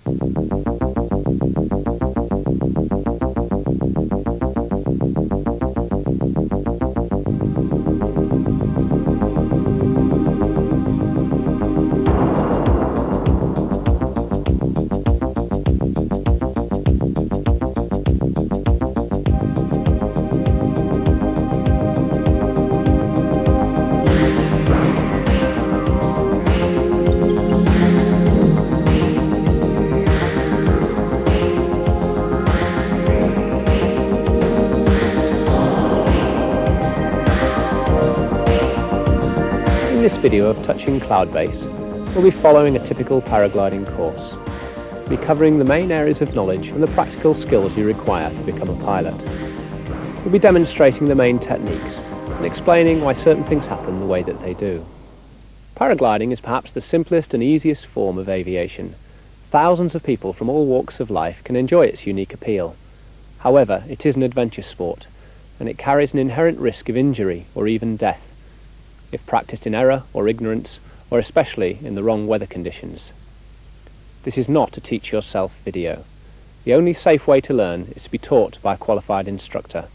In this video of touching Cloudbase, we'll be following a typical paragliding course. We'll be covering the main areas of knowledge and the practical skills you require to become a pilot. We'll be demonstrating the main techniques and explaining why certain things happen the way that they do. Paragliding is perhaps the simplest and easiest form of aviation. Thousands of people from all walks of life can enjoy its unique appeal. However, it is an adventure sport, and it carries an inherent risk of injury or even death, if practiced in error or ignorance, or especially in the wrong weather conditions. This is not a teach yourself video. The only safe way to learn is to be taught by a qualified instructor.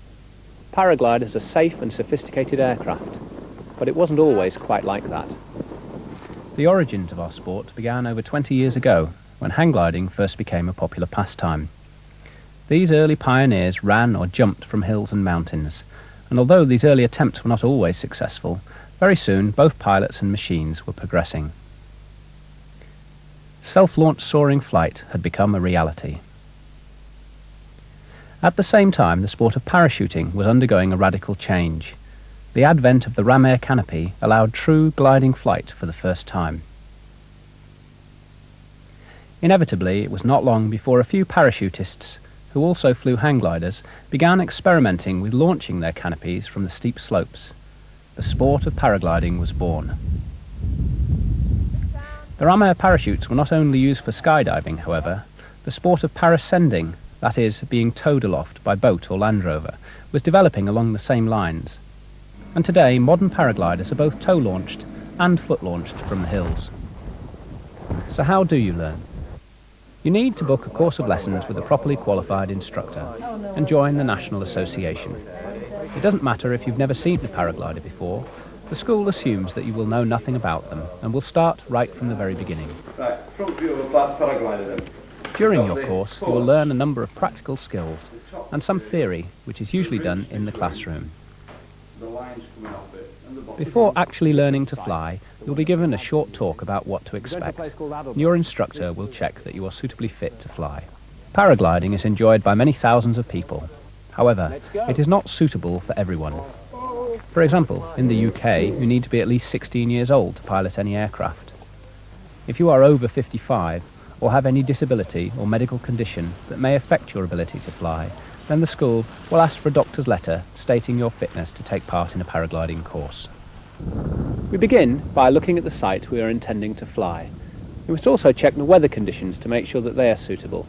Paraglide is a safe and sophisticated aircraft, but it wasn't always quite like that. The origins of our sport began over 20 years ago, when hang gliding first became a popular pastime. These early pioneers ran or jumped from hills and mountains, and although these early attempts were not always successful, very soon both pilots and machines were progressing. Self-launched soaring flight had become a reality. At the same time, the sport of parachuting was undergoing a radical change. The advent of the ram air canopy allowed true gliding flight for the first time. Inevitably, it was not long before a few parachutists, who also flew hang gliders, began experimenting with launching their canopies from the steep slopes. The sport of paragliding was born. The ram air parachutes were not only used for skydiving, however. The sport of parascending, that is, being towed aloft by boat or Land Rover, was developing along the same lines. And today, modern paragliders are both tow-launched and foot-launched from the hills. So how do you learn? You need to book a course of lessons with a properly qualified instructor and join the National Association. It doesn't matter if you've never seen a paraglider before. The school assumes that you will know nothing about them and will start right from the very beginning. Right, front view of a paraglider then. During your course, you will learn a number of practical skills and some theory, which is usually done in the classroom. Before actually learning to fly, you'll be given a short talk about what to expect. Your instructor will check that you are suitably fit to fly. Paragliding is enjoyed by many thousands of people. However, it is not suitable for everyone. For example, in the UK, you need to be at least 16 years old to pilot any aircraft. If you are over 55 or have any disability or medical condition that may affect your ability to fly, then the school will ask for a doctor's letter stating your fitness to take part in a paragliding course. We begin by looking at the site we are intending to fly. We must also check the weather conditions to make sure that they are suitable.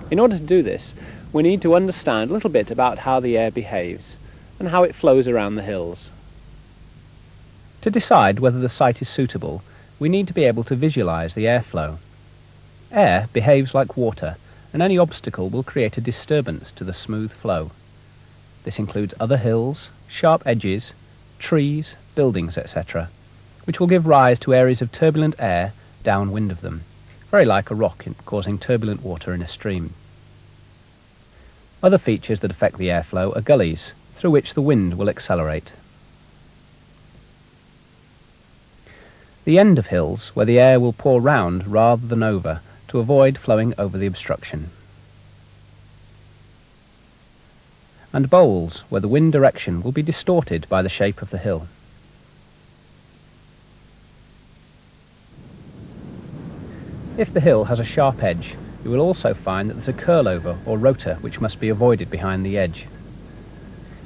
In order to do this, we need to understand a little bit about how the air behaves and how it flows around the hills. To decide whether the site is suitable, we need to be able to visualize the airflow. Air behaves like water, and any obstacle will create a disturbance to the smooth flow. This includes other hills, sharp edges, trees, buildings, etc., which will give rise to areas of turbulent air downwind of them, very like a rock causing turbulent water in a stream. Other features that affect the airflow are gullies, through which the wind will accelerate. The end of hills, where the air will pour round rather than over, to avoid flowing over the obstruction. And bowls, where the wind direction will be distorted by the shape of the hill. If the hill has a sharp edge, you will also find that there's a curl-over or rotor which must be avoided behind the edge.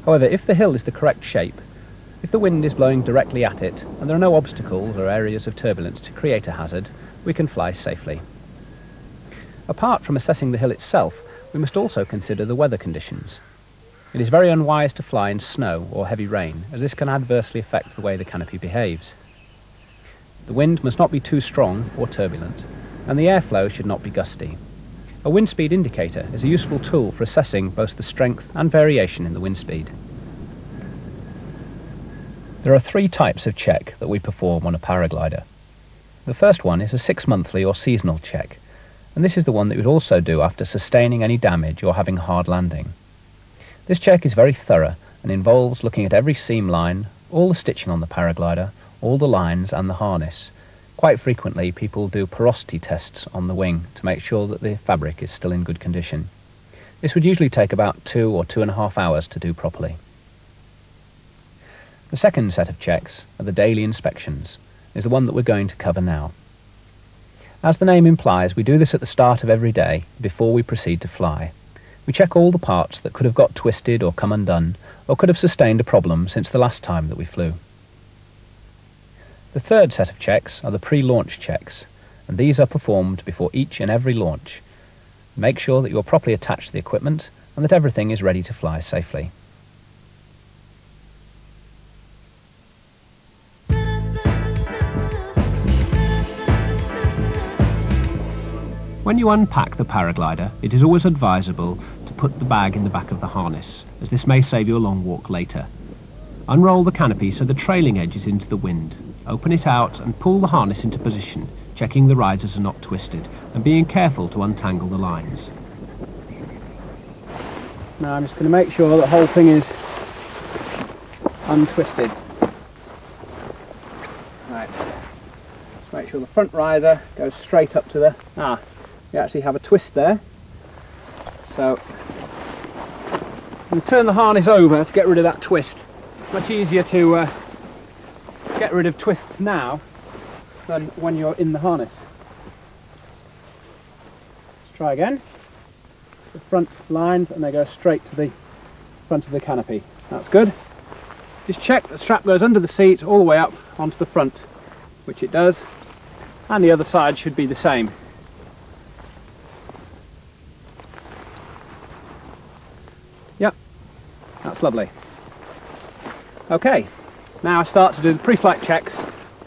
However, if the hill is the correct shape, if the wind is blowing directly at it and there are no obstacles or areas of turbulence to create a hazard, we can fly safely. Apart from assessing the hill itself, we must also consider the weather conditions. It is very unwise to fly in snow or heavy rain, as this can adversely affect the way the canopy behaves. The wind must not be too strong or turbulent, and the airflow should not be gusty. A wind speed indicator is a useful tool for assessing both the strength and variation in the wind speed. There are 3 types of check that we perform on a paraglider. The first one is a 6-monthly or seasonal check, and this is the one that you would also do after sustaining any damage or having a hard landing. This check is very thorough and involves looking at every seam line, all the stitching on the paraglider, all the lines and the harness. Quite frequently people do porosity tests on the wing to make sure that the fabric is still in good condition. This would usually take about 2 or 2.5 hours to do properly. The second set of checks are the daily inspections, is the one that we're going to cover now. As the name implies, we do this at the start of every day before we proceed to fly. We check all the parts that could have got twisted or come undone, or could have sustained a problem since the last time that we flew. The third set of checks are the pre-launch checks, and these are performed before each and every launch. Make sure that you're properly attached to the equipment and that everything is ready to fly safely. When you unpack the paraglider, it is always advisable to put the bag in the back of the harness, as this may save you a long walk later. Unroll the canopy so the trailing edge is into the wind. Open it out and pull the harness into position, checking the risers are not twisted and being careful to untangle the lines. Now I'm just going to make sure the whole thing is untwisted. Right, just make sure the front riser goes straight up to the... you actually have a twist there. So you turn the harness over to get rid of that twist. Much easier to get rid of twists now than when you're in the harness. Let's try again. The front lines and they go straight to the front of the canopy. That's good. Just check the strap goes under the seat all the way up onto the front, which it does, and the other side should be the same. Yep, that's lovely. Okay, now I start to do the pre-flight checks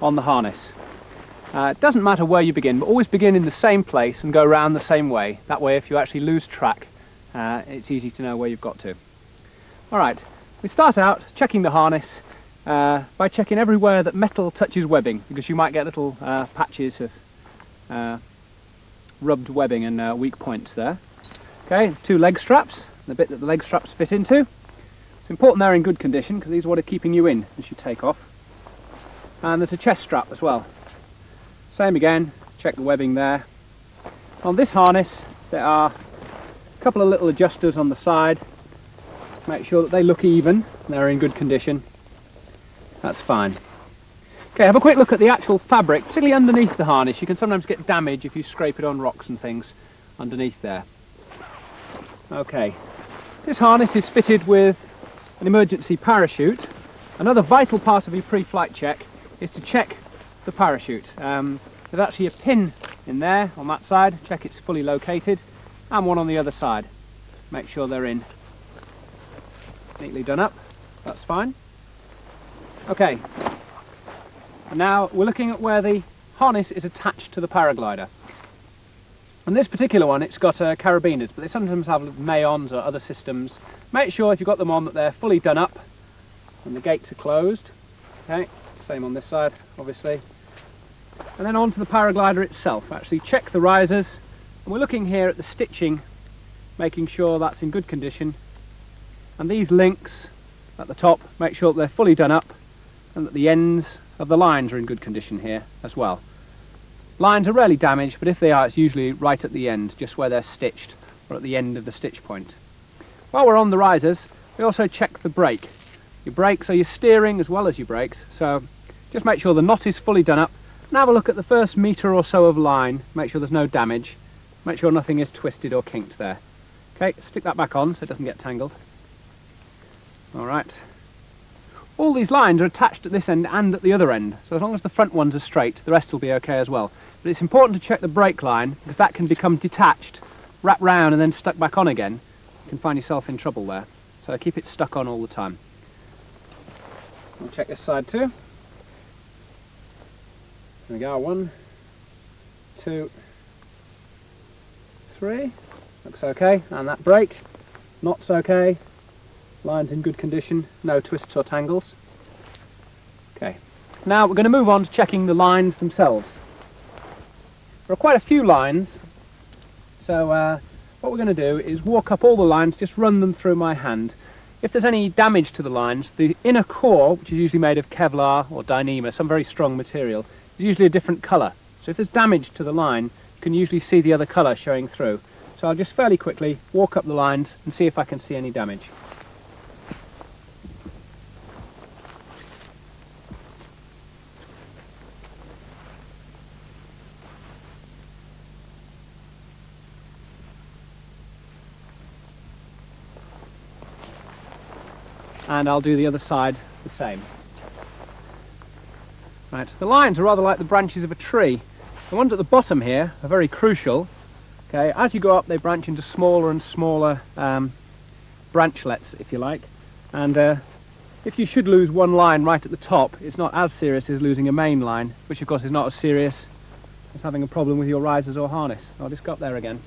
on the harness. It doesn't matter where you begin, but always begin in the same place and go around the same way. That way if you actually lose track, it's easy to know where you've got to. Alright, we start out checking the harness by checking everywhere that metal touches webbing, because you might get little patches of rubbed webbing and weak points there. Okay, 2 leg straps, the bit that the leg straps fit into. It's important they're in good condition because these are what are keeping you in as you take off. And there's a chest strap as well. Same again, check the webbing there. On this harness there are a couple of little adjusters on the side. Make sure that they look even, they're in good condition. That's fine. Okay, have a quick look at the actual fabric, particularly underneath the harness. You can sometimes get damage if you scrape it on rocks and things underneath there. Okay, this harness is fitted with an emergency parachute. Another vital part of your pre-flight check is to check the parachute. There's actually a pin in there on that side, check it's fully located, and one on the other side. Make sure they're in. Neatly done up, that's fine. Okay, and now we're looking at where the harness is attached to the paraglider. On this particular one it's got carabiners, but they sometimes have mayons or other systems. Make sure if you've got them on that they're fully done up and the gates are closed. Okay, same on this side obviously. And then onto the paraglider itself. Actually check the risers, and we're looking here at the stitching, making sure that's in good condition. And these links at the top, make sure that they're fully done up and that the ends of the lines are in good condition here as well. Lines are rarely damaged, but if they are, it's usually right at the end, just where they're stitched, or at the end of the stitch point. While we're on the risers, we also check the brake. Your brakes are your steering as well as your brakes, so just make sure the knot is fully done up, and have a look at the first metre or so of line, make sure there's no damage, make sure nothing is twisted or kinked there. Okay, stick that back on so it doesn't get tangled. Alright. All these lines are attached at this end and at the other end, so as long as the front ones are straight, the rest will be okay as well. But it's important to check the brake line, because that can become detached, wrap round and then stuck back on again. You can find yourself in trouble there, so keep it stuck on all the time. I'll check this side too. There we go, 1, 2, 3. Looks okay. And that brake. Knots okay. Line's in good condition. No twists or tangles. Okay. Now we're going to move on to checking the lines themselves. There are quite a few lines. So what we're going to do is walk up all the lines, just run them through my hand. If there's any damage to the lines, the inner core, which is usually made of Kevlar or Dyneema, some very strong material, is usually a different colour. So if there's damage to the line, you can usually see the other colour showing through. So I'll just fairly quickly walk up the lines and see if I can see any damage. And I'll do the other side the same. Right, the lines are rather like the branches of a tree. The ones at the bottom here are very crucial. Okay, as you go up they branch into smaller and smaller branchlets, if you like. And if you should lose one line right at the top, it's not as serious as losing a main line, which of course is not as serious as having a problem with your risers or harness. I'll just go up there again.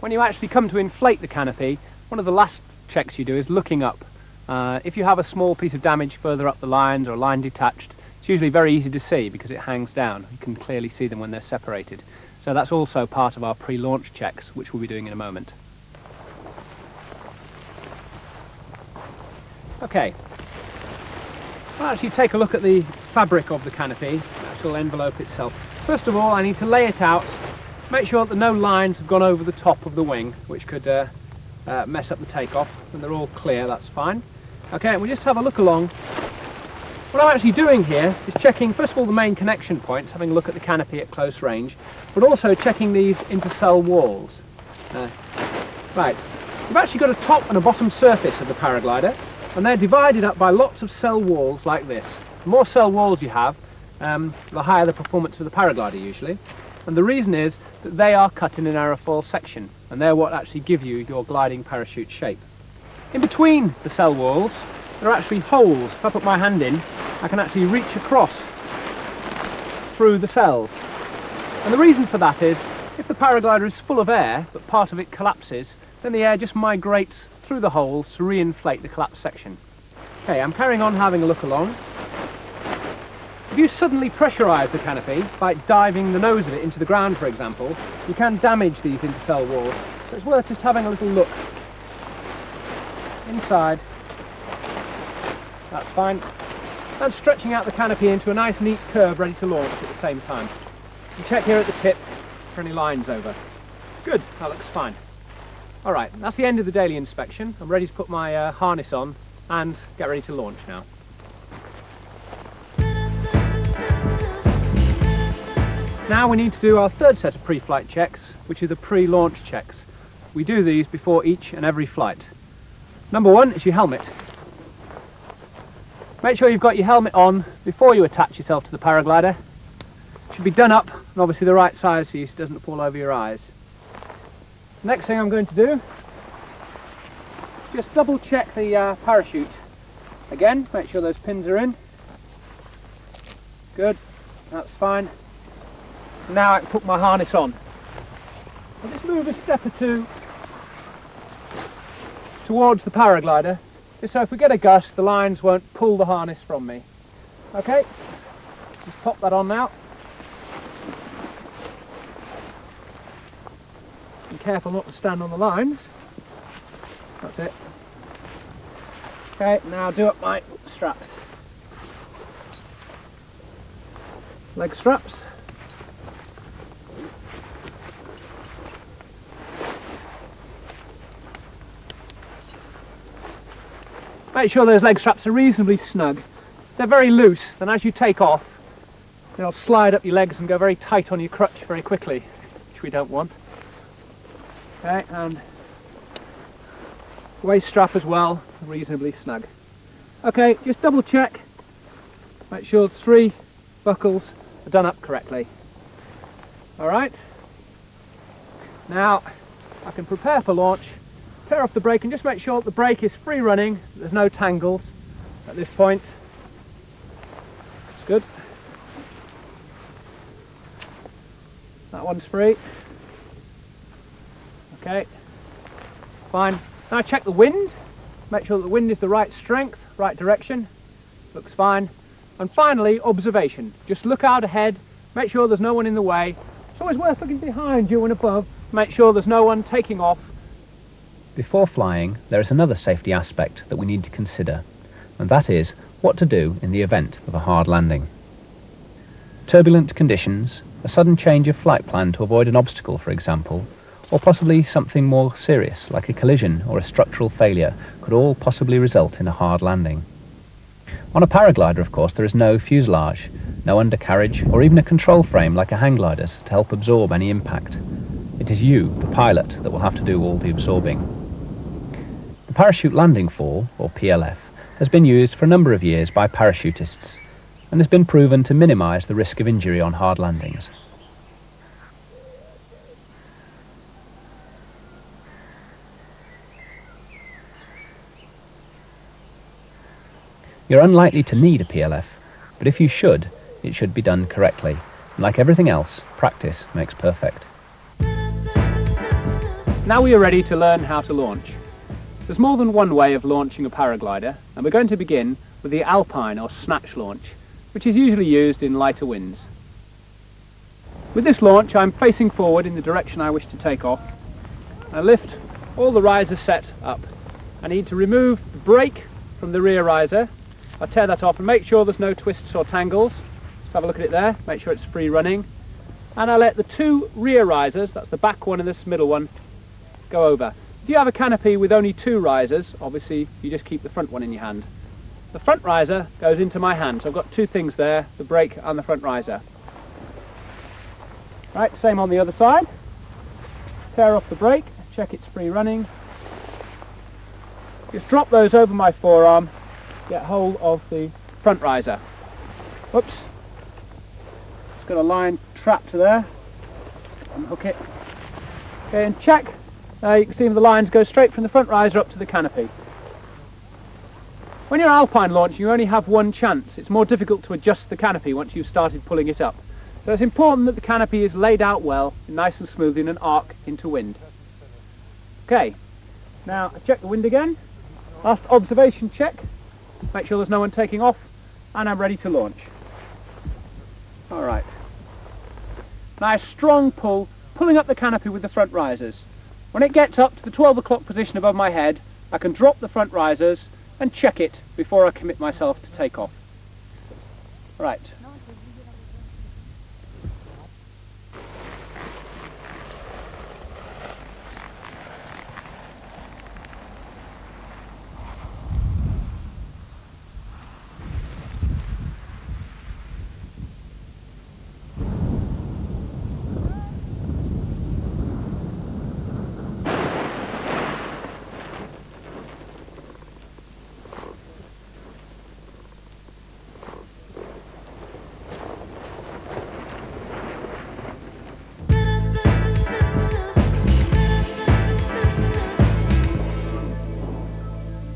When you actually come to inflate the canopy, one of the last checks you do is looking up. If you have a small piece of damage further up the lines or a line detached, it's usually very easy to see because it hangs down. You can clearly see them when they're separated. So that's also part of our pre-launch checks, which we'll be doing in a moment. Okay. I'll actually take a look at the fabric of the canopy, the actual envelope itself. First of all, I need to lay it out. Make sure that no lines have gone over the top of the wing, which could mess up the takeoff. When they're all clear, that's fine. Okay, we'll just have a look along. What I'm actually doing here is checking, first of all, the main connection points, having a look at the canopy at close range, but also checking these intercell walls. Right, we've actually got a top and a bottom surface of the paraglider, and they're divided up by lots of cell walls like this. The more cell walls you have, the higher the performance of the paraglider usually. And the reason is that they are cut in an aerofoil section, and they're what actually give you your gliding parachute shape. In between the cell walls, there are actually holes. If I put my hand in, I can actually reach across through the cells. And the reason for that is, if the paraglider is full of air, but part of it collapses, then the air just migrates through the holes to re-inflate the collapsed section. Okay, I'm carrying on having a look along. If you suddenly pressurise the canopy by diving the nose of it into the ground, for example, you can damage these intercell walls. So it's worth just having a little look. Inside. That's fine. And stretching out the canopy into a nice neat curve ready to launch at the same time. You check here at the tip for any lines over. Good, that looks fine. Alright, that's the end of the daily inspection. I'm ready to put my harness on and get ready to launch now. Now we need to do our third set of pre-flight checks, which are the pre-launch checks. We do these before each and every flight. Number one is your helmet. Make sure you've got your helmet on before you attach yourself to the paraglider. It should be done up and obviously the right size for you so it doesn't fall over your eyes. Next thing I'm going to do is just double check the parachute. Again, make sure those pins are in. Good, that's fine. Now I can put my harness on. I'll just move a step or two towards the paraglider, just so if we get a gust, the lines won't pull the harness from me. Okay, just pop that on now. Be careful not to stand on the lines. That's it. Okay, now do up my straps. Leg straps. Make sure those leg straps are reasonably snug. They're very loose, then as you take off, they'll slide up your legs and go very tight on your crutch very quickly, which we don't want. Okay, and waist strap as well, reasonably snug. Okay, just double check. Make sure the 3 buckles are done up correctly. Alright. Now I can prepare for launch, tear off the brake and just make sure that the brake is free running, there's no tangles at this point. That's good. That one's free. Okay, fine. Now check the wind, make sure that the wind is the right strength, right direction. Looks fine. And finally, observation. Just look out ahead, make sure there's no one in the way. It's always worth looking behind you and above, make sure there's no one taking off. Before flying, there is another safety aspect that we need to consider, and that is what to do in the event of a hard landing. Turbulent conditions, a sudden change of flight plan to avoid an obstacle, for example, or possibly something more serious like a collision or a structural failure could all possibly result in a hard landing. On a paraglider, of course, there is no fuselage, no undercarriage or even a control frame like a hang glider's to help absorb any impact. It is you, the pilot, that will have to do all the absorbing. The parachute landing fall, or PLF, has been used for a number of years by parachutists and has been proven to minimise the risk of injury on hard landings. You're unlikely to need a PLF, but if you should, it should be done correctly. And like everything else, practice makes perfect. Now we are ready to learn how to launch. There's more than one way of launching a paraglider, and we're going to begin with the alpine or snatch launch, which is usually used in lighter winds. With this launch, I'm facing forward in the direction I wish to take off. I lift all the risers set up. I need to remove the brake from the rear riser. I tear that off and make sure there's no twists or tangles. Just have a look at it there, make sure it's free running. And I let the two rear risers, that's the back one and this middle one, go over. If you have a canopy with only two risers, obviously you just keep the front one in your hand. The front riser goes into my hand, so I've got two things there, the brake and the front riser. Right, same on the other side. Tear off the brake, check it's free running. Just drop those over my forearm, get hold of the front riser. Whoops. Just got a line trapped to there. Unhook it. Okay, and check. You can see the lines go straight from the front riser up to the canopy. When you're alpine launching, you only have one chance. It's more difficult to adjust the canopy once you've started pulling it up. So it's important that the canopy is laid out well, nice and smooth in an arc into wind. Okay, now I check the wind again. Last observation check. Make sure there's no one taking off, and I'm ready to launch. Alright. Nice strong pull, pulling up the canopy with the front risers. When it gets up to the 12 o'clock position above my head, I can drop the front risers and check it before I commit myself to take off. Right.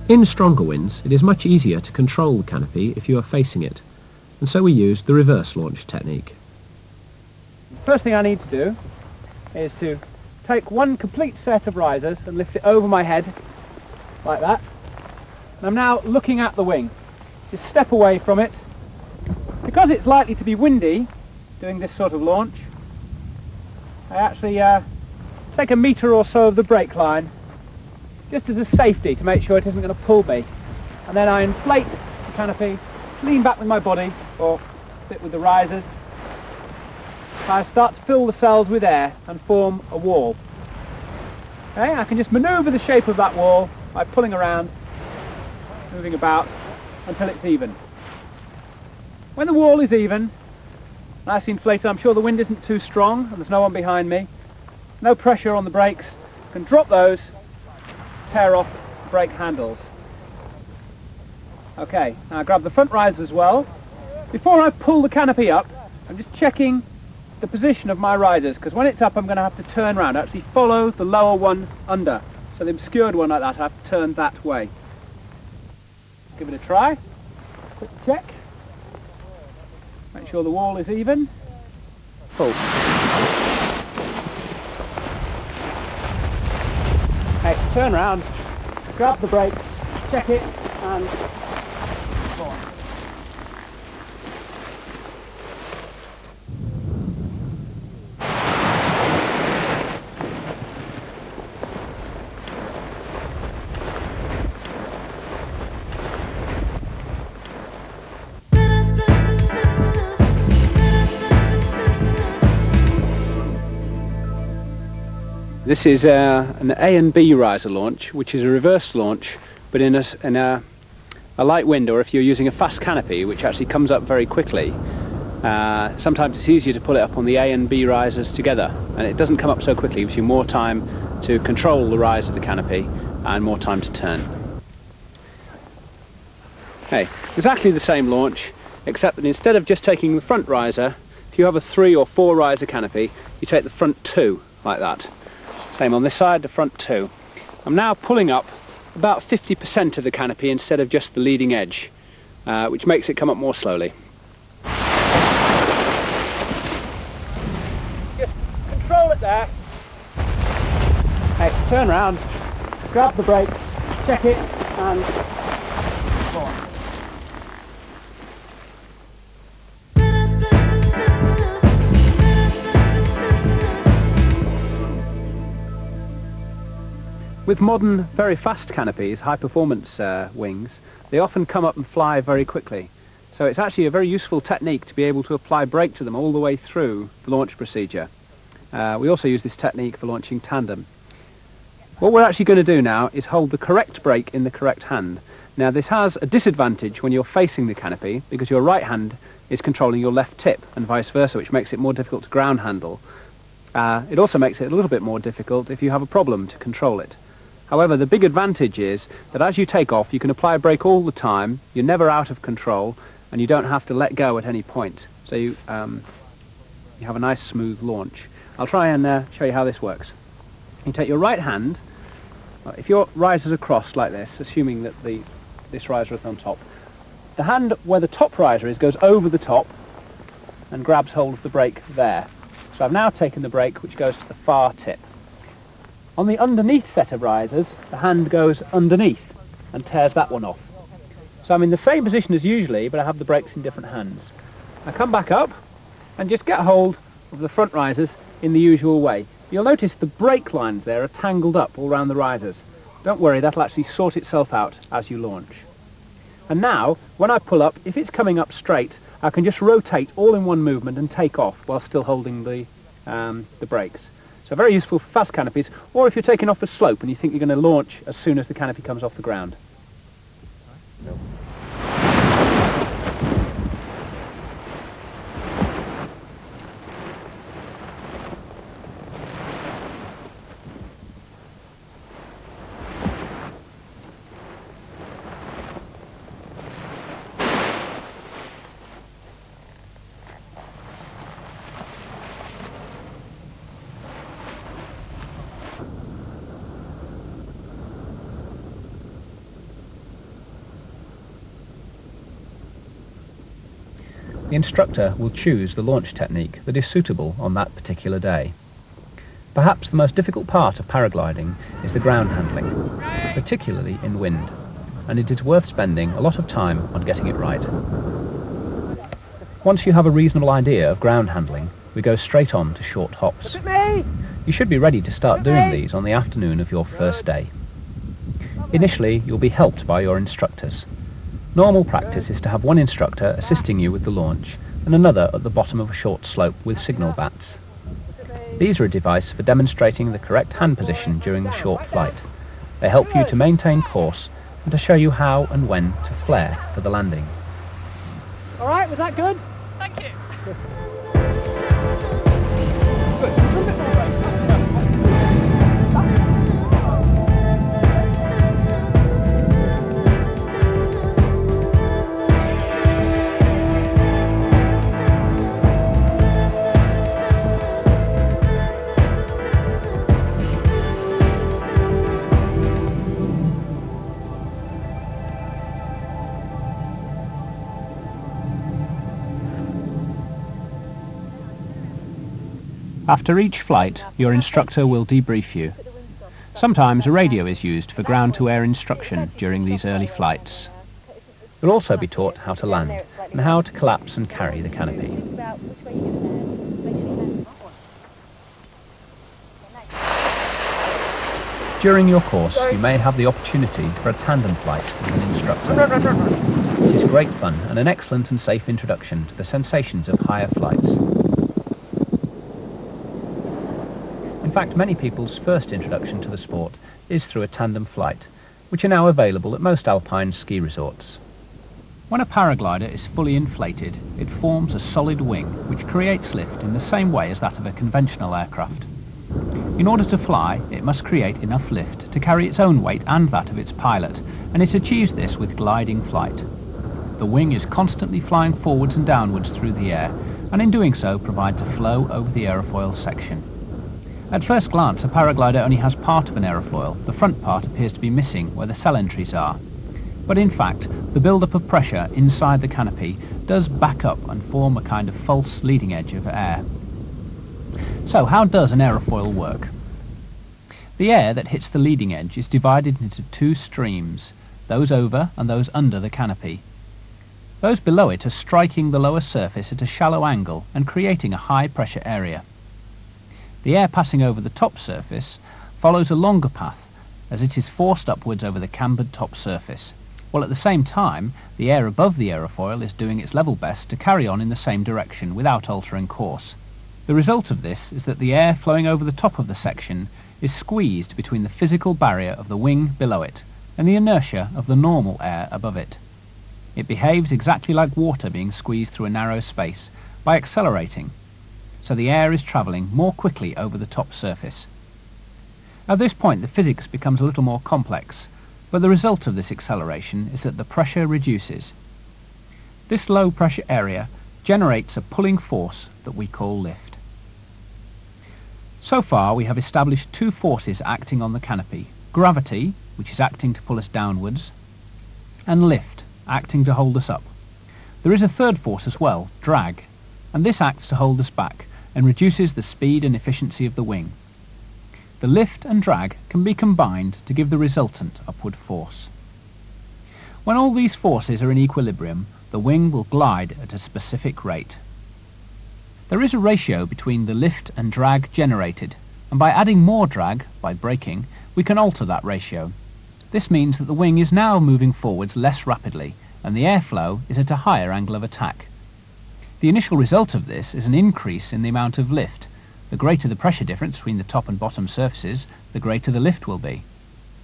In stronger winds, it is much easier to control the canopy if you are facing it, and so we use the reverse launch technique. First thing I need to do is to take one complete set of risers and lift it over my head, like that. And I'm now looking at the wing. Just step away from it. Because it's likely to be windy, doing this sort of launch, I actually take a metre or so of the brake line, just as a safety to make sure it isn't going to pull me. And then I inflate the canopy, lean back with my body, or sit with the risers. I start to fill the cells with air and form a wall. Okay, I can just manoeuvre the shape of that wall by pulling around, moving about, until it's even. When the wall is even, nice inflated, I'm sure the wind isn't too strong and there's no one behind me, no pressure on the brakes, I can drop those, tear off the brake handles. Okay, now I grab the front risers as well. Before I pull the canopy up, I'm just checking the position of my risers, because when it's up I'm going to have to turn round, actually follow the lower one under. So the obscured one like that, I have to turn that way. Give it a try. Quick check. Make sure the wall is even. Pull. Okay, turn round, grab the brakes, check it, and go on. This is an A and B riser launch, which is a reverse launch, but in a light wind, or if you're using a fast canopy, which actually comes up very quickly. Sometimes it's easier to pull it up on the A and B risers together, and it doesn't come up so quickly, gives you more time to control the rise of the canopy and more time to turn. Okay, exactly the same launch, except that instead of just taking the front riser, if you have a 3 or 4 riser canopy, you take the front 2 like that. Same on this side, the front 2. I'm now pulling up about 50% of the canopy instead of just the leading edge, which makes it come up more slowly. Just control it there. Okay, turn round, grab the brakes, check it, and go on. With modern, very fast canopies, high-performance wings, they often come up and fly very quickly. So it's actually a very useful technique to be able to apply brake to them all the way through the launch procedure. We also use this technique for launching tandem. What we're actually going to do now is hold the correct brake in the correct hand. Now this has a disadvantage when you're facing the canopy, because your right hand is controlling your left tip and vice versa, which makes it more difficult to ground handle. It also makes it a little bit more difficult if you have a problem to control it. However, the big advantage is that as you take off, you can apply a brake all the time, you're never out of control, and you don't have to let go at any point. So you have a nice smooth launch. I'll try and show you how this works. You take your right hand, if your riser's across like this, assuming that this riser is on top, the hand where the top riser is goes over the top and grabs hold of the brake there. So I've now taken the brake which goes to the far tip. On the underneath set of risers, the hand goes underneath and tears that one off. So I'm in the same position as usually, but I have the brakes in different hands. I come back up and just get hold of the front risers in the usual way. You'll notice the brake lines there are tangled up all around the risers. Don't worry, that'll actually sort itself out as you launch. And now, when I pull up, if it's coming up straight, I can just rotate all in one movement and take off while still holding the brakes. So very useful for fast canopies, or if you're taking off a slope and you think you're going to launch as soon as the canopy comes off the ground. The instructor will choose the launch technique that is suitable on that particular day. Perhaps the most difficult part of paragliding is the ground handling, particularly in wind, and it is worth spending a lot of time on getting it right. Once you have a reasonable idea of ground handling, we go straight on to short hops. You should be ready to start doing these on the afternoon of your first day. Initially, you'll be helped by your instructors. Normal practice is to have one instructor assisting you with the launch and another at the bottom of a short slope with signal bats. These are a device for demonstrating the correct hand position during the short flight. They help you to maintain course and to show you how and when to flare for the landing. All right, was that good? Thank you. After each flight, your instructor will debrief you. Sometimes a radio is used for ground-to-air instruction during these early flights. You'll also be taught how to land and how to collapse and carry the canopy. During your course, you may have the opportunity for a tandem flight with an instructor. This is great fun and an excellent and safe introduction to the sensations of higher flights. In fact, many people's first introduction to the sport is through a tandem flight, which are now available at most alpine ski resorts. When a paraglider is fully inflated, it forms a solid wing which creates lift in the same way as that of a conventional aircraft. In order to fly, it must create enough lift to carry its own weight and that of its pilot, and it achieves this with gliding flight. The wing is constantly flying forwards and downwards through the air, and in doing so provides a flow over the aerofoil section. At first glance, a paraglider only has part of an aerofoil. The front part appears to be missing where the cell entries are. But in fact, the build-up of pressure inside the canopy does back up and form a kind of false leading edge of air. So how does an aerofoil work? The air that hits the leading edge is divided into two streams, those over and those under the canopy. Those below it are striking the lower surface at a shallow angle and creating a high pressure area. The air passing over the top surface follows a longer path as it is forced upwards over the cambered top surface, while at the same time the air above the aerofoil is doing its level best to carry on in the same direction without altering course. The result of this is that the air flowing over the top of the section is squeezed between the physical barrier of the wing below it and the inertia of the normal air above it. It behaves exactly like water being squeezed through a narrow space by accelerating, so the air is travelling more quickly over the top surface. At this point the physics becomes a little more complex, but the result of this acceleration is that the pressure reduces. This low pressure area generates a pulling force that we call lift. So far we have established two forces acting on the canopy: gravity, which is acting to pull us downwards, and lift, acting to hold us up. There is a third force as well, drag, and this acts to hold us back and reduces the speed and efficiency of the wing. The lift and drag can be combined to give the resultant upward force. When all these forces are in equilibrium, the wing will glide at a specific rate. There is a ratio between the lift and drag generated, and by adding more drag, by braking, we can alter that ratio. This means that the wing is now moving forwards less rapidly, and the airflow is at a higher angle of attack. The initial result of this is an increase in the amount of lift. The greater the pressure difference between the top and bottom surfaces, the greater the lift will be.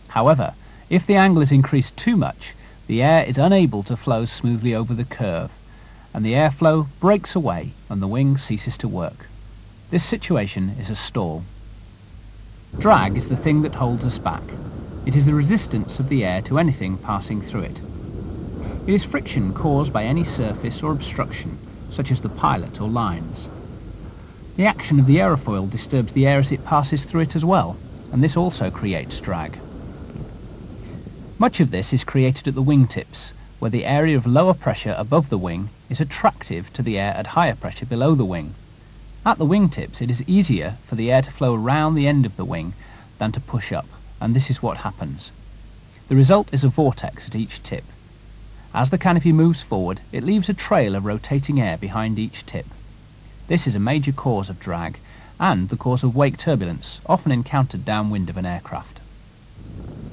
However, if the angle is increased too much, the air is unable to flow smoothly over the curve, and the airflow breaks away and the wing ceases to work. This situation is a stall. Drag is the thing that holds us back. It is the resistance of the air to anything passing through it. It is friction caused by any surface or obstruction, such as the pilot or lines. The action of the aerofoil disturbs the air as it passes through it as well, and this also creates drag. Much of this is created at the wingtips, where the area of lower pressure above the wing is attractive to the air at higher pressure below the wing. At the wingtips it is easier for the air to flow around the end of the wing than to push up, and this is what happens. The result is a vortex at each tip. As the canopy moves forward, it leaves a trail of rotating air behind each tip. This is a major cause of drag, and the cause of wake turbulence, often encountered downwind of an aircraft.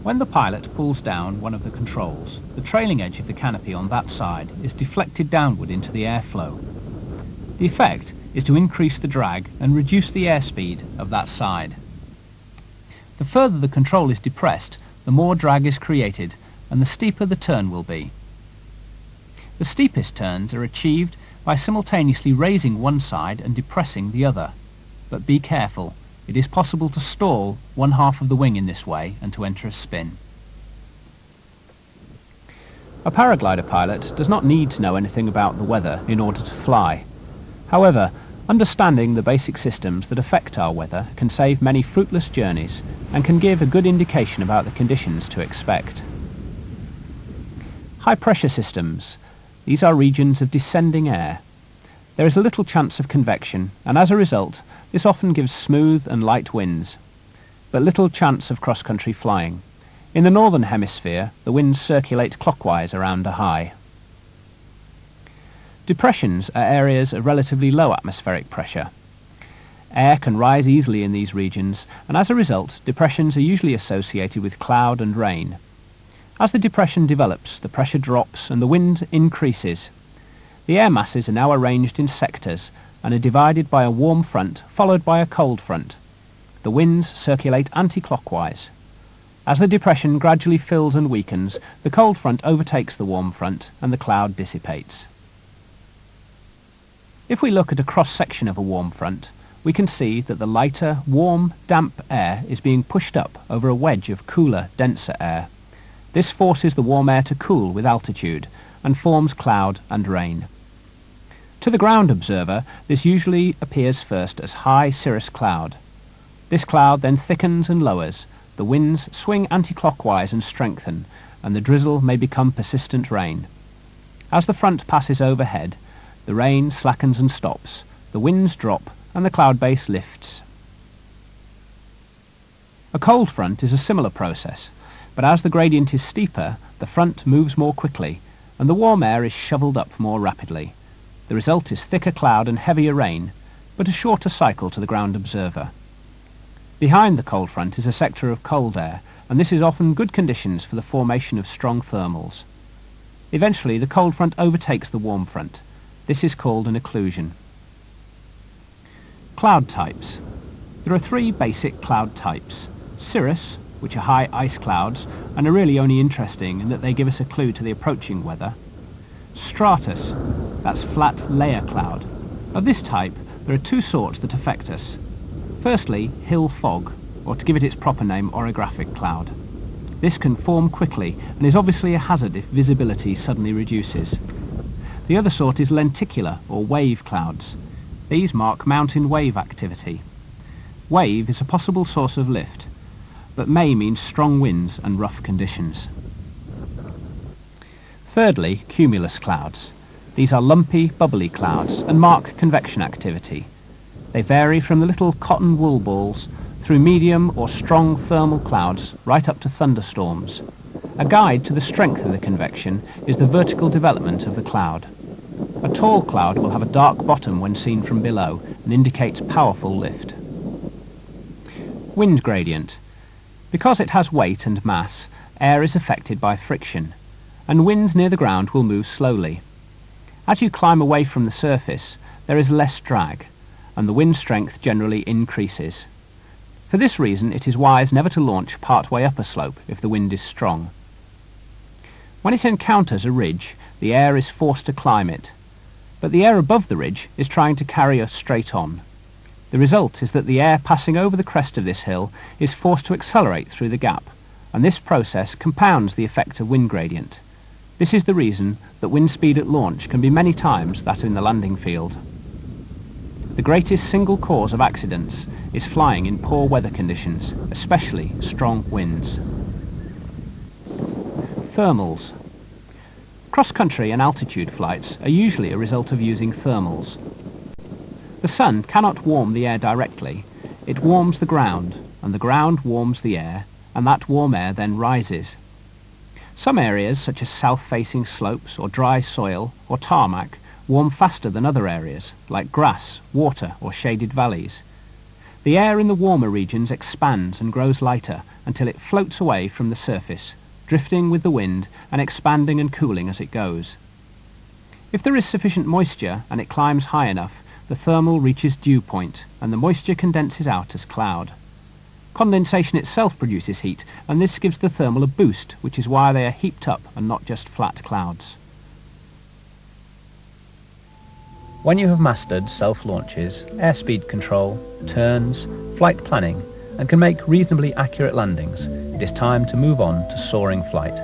When the pilot pulls down one of the controls, the trailing edge of the canopy on that side is deflected downward into the airflow. The effect is to increase the drag and reduce the airspeed of that side. The further the control is depressed, the more drag is created, and the steeper the turn will be. The steepest turns are achieved by simultaneously raising one side and depressing the other. But be careful. It is possible to stall one half of the wing in this way and to enter a spin. A paraglider pilot does not need to know anything about the weather in order to fly. However, understanding the basic systems that affect our weather can save many fruitless journeys and can give a good indication about the conditions to expect. High pressure systems. These are regions of descending air. There is a little chance of convection, and as a result, this often gives smooth and light winds, but little chance of cross-country flying. In the northern hemisphere, the winds circulate clockwise around a high. Depressions are areas of relatively low atmospheric pressure. Air can rise easily in these regions, and as a result, depressions are usually associated with cloud and rain. As the depression develops, the pressure drops and the wind increases. The air masses are now arranged in sectors and are divided by a warm front followed by a cold front. The winds circulate anti-clockwise. As the depression gradually fills and weakens, the cold front overtakes the warm front and the cloud dissipates. If we look at a cross-section of a warm front, we can see that the lighter, warm, damp air is being pushed up over a wedge of cooler, denser air. This forces the warm air to cool with altitude and forms cloud and rain. To the ground observer, this usually appears first as high cirrus cloud. This cloud then thickens and lowers, the winds swing anti-clockwise and strengthen, and the drizzle may become persistent rain. As the front passes overhead, the rain slackens and stops, the winds drop, and the cloud base lifts. A cold front is a similar process, but as the gradient is steeper, the front moves more quickly, and the warm air is shoveled up more rapidly. The result is thicker cloud and heavier rain, but a shorter cycle to the ground observer. Behind the cold front is a sector of cold air, and this is often good conditions for the formation of strong thermals. Eventually, the cold front overtakes the warm front. This is called an occlusion. Cloud types. There are three basic cloud types. Cirrus, which are high ice clouds, and are really only interesting in that they give us a clue to the approaching weather. Stratus, that's flat layer cloud. Of this type, there are two sorts that affect us. Firstly, hill fog, or to give it its proper name, orographic cloud. This can form quickly and is obviously a hazard if visibility suddenly reduces. The other sort is lenticular, or wave clouds. These mark mountain wave activity. Wave is a possible source of lift, but may mean strong winds and rough conditions. Thirdly, cumulus clouds. These are lumpy, bubbly clouds and mark convection activity. They vary from the little cotton wool balls through medium or strong thermal clouds right up to thunderstorms. A guide to the strength of the convection is the vertical development of the cloud. A tall cloud will have a dark bottom when seen from below and indicates powerful lift. Wind gradient. Because it has weight and mass, air is affected by friction, and winds near the ground will move slowly. As you climb away from the surface, there is less drag, and the wind strength generally increases. For this reason, it is wise never to launch part-way up a slope if the wind is strong. When it encounters a ridge, the air is forced to climb it, but the air above the ridge is trying to carry us straight on. The result is that the air passing over the crest of this hill is forced to accelerate through the gap, and this process compounds the effect of wind gradient. This is the reason that wind speed at launch can be many times that in the landing field. The greatest single cause of accidents is flying in poor weather conditions, especially strong winds. Thermals. Cross-country and altitude flights are usually a result of using thermals. The sun cannot warm the air directly. It warms the ground, and the ground warms the air, and that warm air then rises. Some areas, such as south-facing slopes or dry soil or tarmac, warm faster than other areas, like grass, water or shaded valleys. The air in the warmer regions expands and grows lighter until it floats away from the surface, drifting with the wind and expanding and cooling as it goes. If there is sufficient moisture and it climbs high enough, the thermal reaches dew point and the moisture condenses out as cloud. Condensation itself produces heat, and this gives the thermal a boost, which is why they are heaped up and not just flat clouds. When you have mastered self-launches, airspeed control, turns, flight planning, and can make reasonably accurate landings, it is time to move on to soaring flight.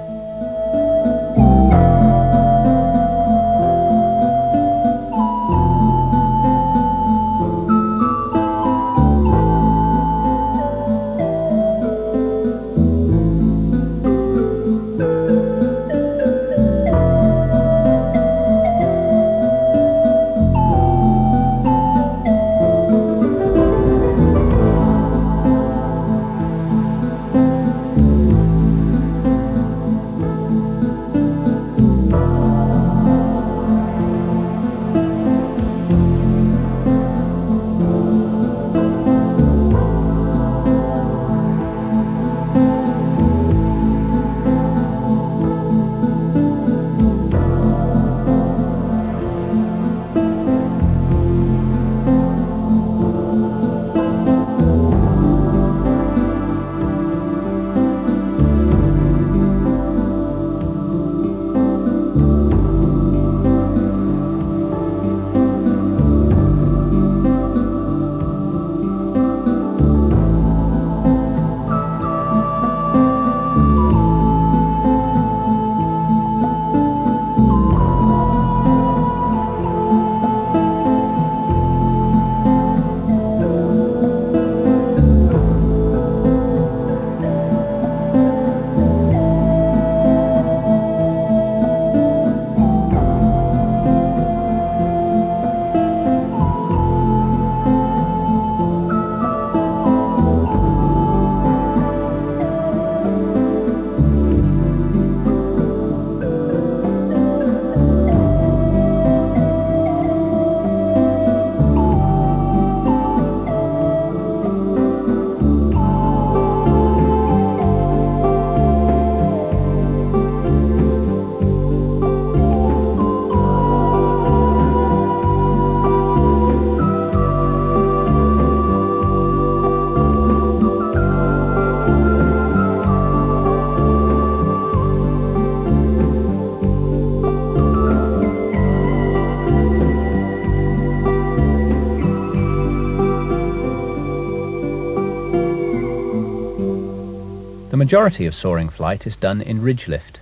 majority of soaring flight is done in ridge lift.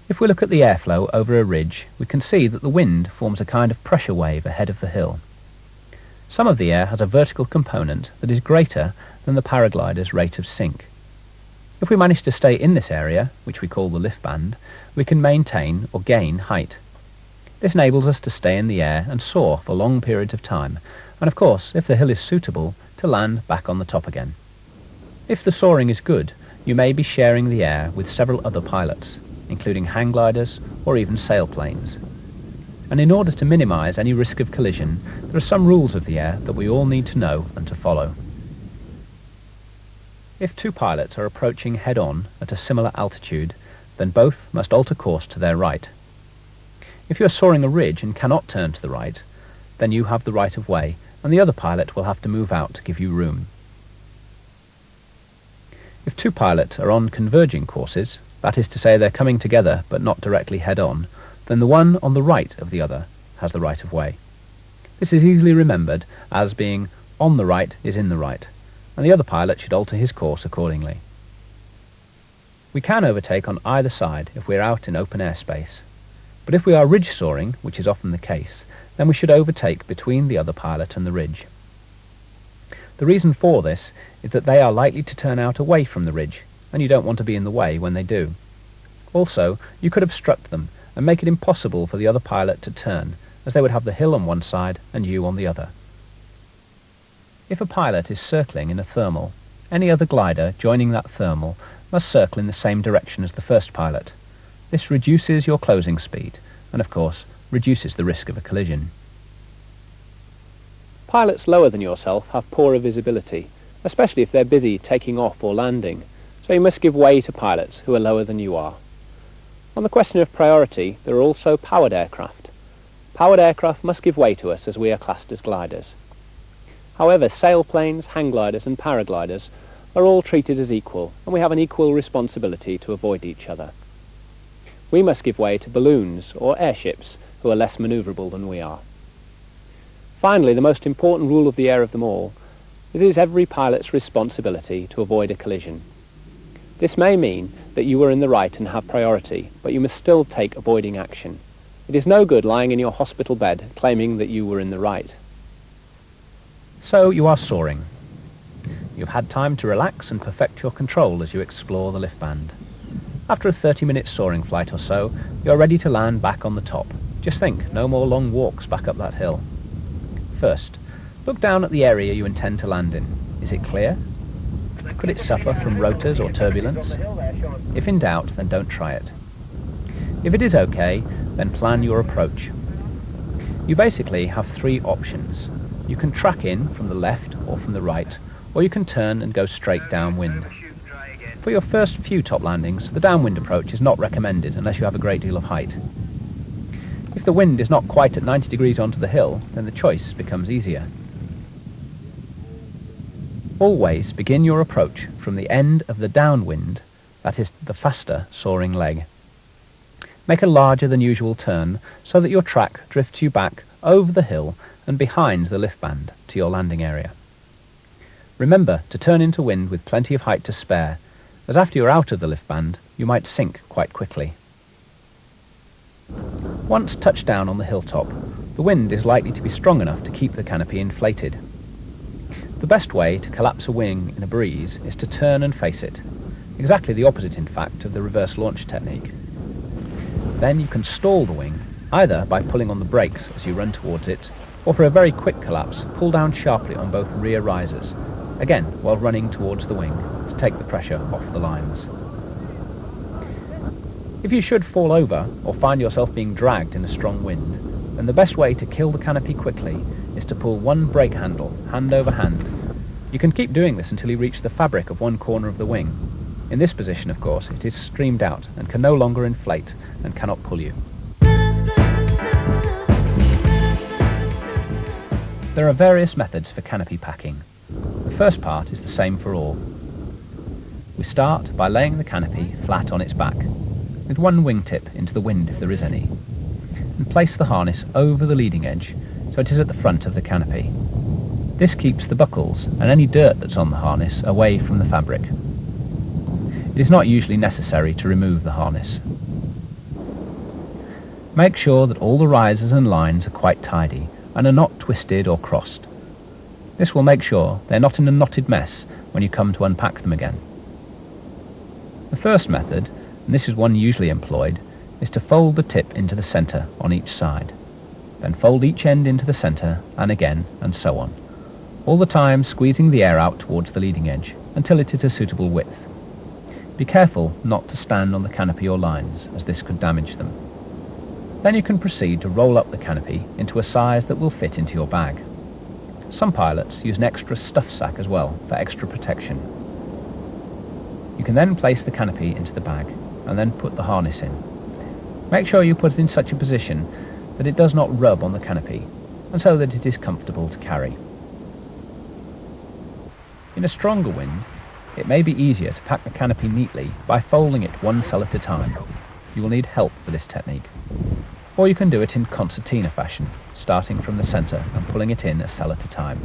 If we look at the airflow over a ridge, we can see that the wind forms a kind of pressure wave ahead of the hill. Some of the air has a vertical component that is greater than the paraglider's rate of sink. If we manage to stay in this area, which we call the lift band, we can maintain or gain height. This enables us to stay in the air and soar for long periods of time, and of course, if the hill is suitable, to land back on the top again. If the soaring is good, you may be sharing the air with several other pilots, including hang gliders or even sailplanes. And in order to minimise any risk of collision, there are some rules of the air that we all need to know and to follow. If two pilots are approaching head-on at a similar altitude, then both must alter course to their right. If you are soaring a ridge and cannot turn to the right, then you have the right of way, and the other pilot will have to move out to give you room. If two pilots are on converging courses, that is to say they're coming together but not directly head-on, then the one on the right of the other has the right of way. This is easily remembered as being on the right is in the right, and the other pilot should alter his course accordingly. We can overtake on either side if we are out in open airspace, but if we are ridge soaring, which is often the case, then we should overtake between the other pilot and the ridge. The reason for this is that they are likely to turn out away from the ridge, and you don't want to be in the way when they do. Also, you could obstruct them and make it impossible for the other pilot to turn, as they would have the hill on one side and you on the other. If a pilot is circling in a thermal, any other glider joining that thermal must circle in the same direction as the first pilot. This reduces your closing speed, and of course, reduces the risk of a collision. Pilots lower than yourself have poorer visibility, especially if they're busy taking off or landing, so you must give way to pilots who are lower than you are. On the question of priority, there are also powered aircraft. Powered aircraft must give way to us as we are classed as gliders. However, sailplanes, hang gliders and paragliders are all treated as equal, and we have an equal responsibility to avoid each other. We must give way to balloons or airships who are less manoeuvrable than we are. Finally, the most important rule of the air of them all, it is every pilot's responsibility to avoid a collision. This may mean that you are in the right and have priority, but you must still take avoiding action. It is no good lying in your hospital bed claiming that you were in the right. So you are soaring. You've had time to relax and perfect your control as you explore the lift band. After a 30-minute soaring flight or so, you are ready to land back on the top. Just think, no more long walks back up that hill. First, look down at the area you intend to land in. Is it clear? Could it suffer from rotors or turbulence? If in doubt, then don't try it. If it is okay, then plan your approach. You basically have three options. You can track in from the left or from the right, or you can turn and go straight downwind. For your first few top landings, the downwind approach is not recommended unless you have a great deal of height. If the wind is not quite at 90 degrees onto the hill, then the choice becomes easier. Always begin your approach from the end of the downwind, that is the faster soaring leg. Make a larger than usual turn so that your track drifts you back over the hill and behind the lift band to your landing area. Remember to turn into wind with plenty of height to spare, as after you're out of the lift band, you might sink quite quickly. Once touched down on the hilltop, the wind is likely to be strong enough to keep the canopy inflated. The best way to collapse a wing in a breeze is to turn and face it, exactly the opposite in fact of the reverse launch technique. Then you can stall the wing, either by pulling on the brakes as you run towards it, or for a very quick collapse, pull down sharply on both rear risers, again while running towards the wing to take the pressure off the lines. If you should fall over or find yourself being dragged in a strong wind, then the best way to kill the canopy quickly is to pull one brake handle, hand over hand. You can keep doing this until you reach the fabric of one corner of the wing. In this position, of course, it is streamed out and can no longer inflate and cannot pull you. There are various methods for canopy packing. The first part is the same for all. We start by laying the canopy flat on its back, with one wingtip into the wind if there is any, and place the harness over the leading edge so it is at the front of the canopy. This keeps the buckles and any dirt that's on the harness away from the fabric. It is not usually necessary to remove the harness. Make sure that all the risers and lines are quite tidy and are not twisted or crossed. This will make sure they're not in a knotted mess when you come to unpack them again. The first method, and this is one usually employed, is to fold the tip into the centre on each side. Then fold each end into the centre and again, and so on, all the time squeezing the air out towards the leading edge until it is a suitable width. Be careful not to stand on the canopy or lines, as this could damage them. Then you can proceed to roll up the canopy into a size that will fit into your bag. Some pilots use an extra stuff sack as well for extra protection. You can then place the canopy into the bag and then put the harness in. Make sure you put it in such a position that it does not rub on the canopy and so that it is comfortable to carry. In a stronger wind, it may be easier to pack the canopy neatly by folding it one cell at a time. You will need help for this technique. Or you can do it in concertina fashion, starting from the centre and pulling it in a cell at a time.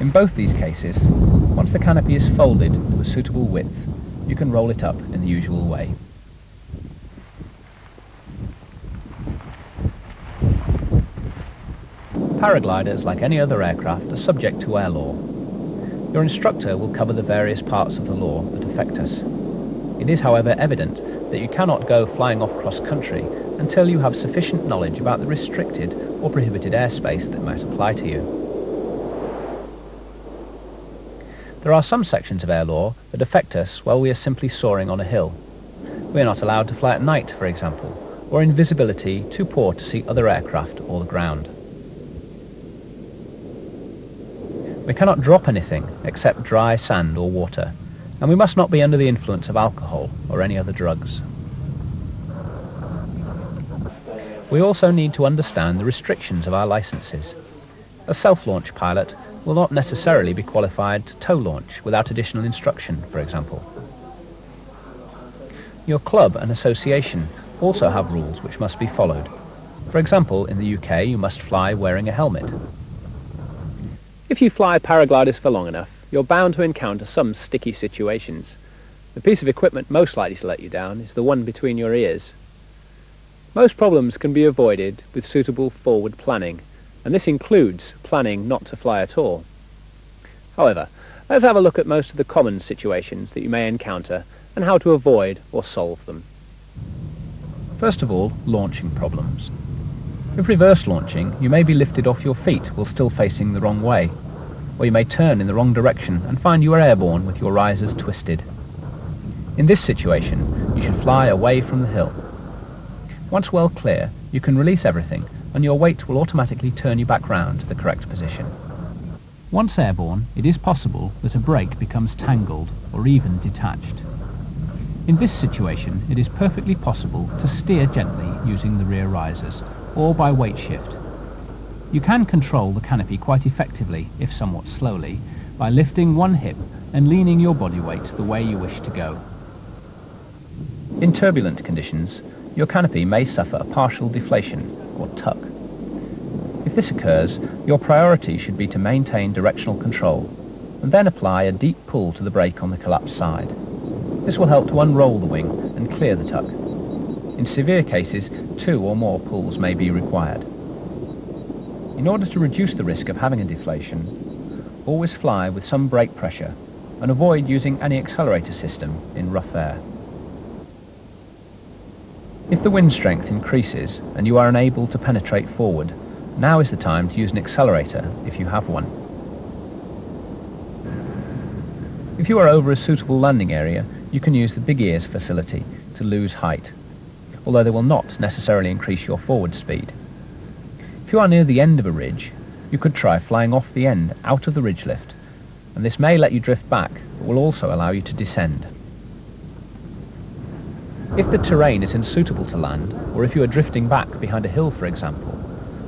In both these cases, once the canopy is folded to a suitable width, you can roll it up in the usual way. Paragliders, like any other aircraft, are subject to air law. Your instructor will cover the various parts of the law that affect us. It is, however, evident that you cannot go flying off cross-country until you have sufficient knowledge about the restricted or prohibited airspace that might apply to you. There are some sections of air law that affect us while we are simply soaring on a hill. We are not allowed to fly at night, for example, or in visibility too poor to see other aircraft or the ground. We cannot drop anything except dry sand or water, and we must not be under the influence of alcohol or any other drugs. We also need to understand the restrictions of our licenses. A self-launch pilot will not necessarily be qualified to tow launch without additional instruction, for example. Your club and association also have rules which must be followed. For example, in the UK you must fly wearing a helmet. If you fly paragliders for long enough, you're bound to encounter some sticky situations. The piece of equipment most likely to let you down is the one between your ears. Most problems can be avoided with suitable forward planning, and this includes planning not to fly at all. However, let's have a look at most of the common situations that you may encounter and how to avoid or solve them. First of all, launching problems. If reverse launching, you may be lifted off your feet while still facing the wrong way, or you may turn in the wrong direction and find you are airborne with your risers twisted. In this situation, you should fly away from the hill. Once well clear, you can release everything and your weight will automatically turn you back round to the correct position. Once airborne, it is possible that a brake becomes tangled or even detached. In this situation, it is perfectly possible to steer gently using the rear risers or by weight shift. You can control the canopy quite effectively, if somewhat slowly, by lifting one hip and leaning your body weight the way you wish to go. In turbulent conditions, your canopy may suffer a partial deflation or tuck. If this occurs, your priority should be to maintain directional control and then apply a deep pull to the brake on the collapsed side. This will help to unroll the wing and clear the tuck. In severe cases, 2 or more pulls may be required. In order to reduce the risk of having a deflation, always fly with some brake pressure and avoid using any accelerator system in rough air. If the wind strength increases and you are unable to penetrate forward, now is the time to use an accelerator if you have one. If you are over a suitable landing area, you can use the big ears facility to lose height, although they will not necessarily increase your forward speed. If you are near the end of a ridge, you could try flying off the end out of the ridge lift, and this may let you drift back, but will also allow you to descend. If the terrain is unsuitable to land, or if you are drifting back behind a hill, for example,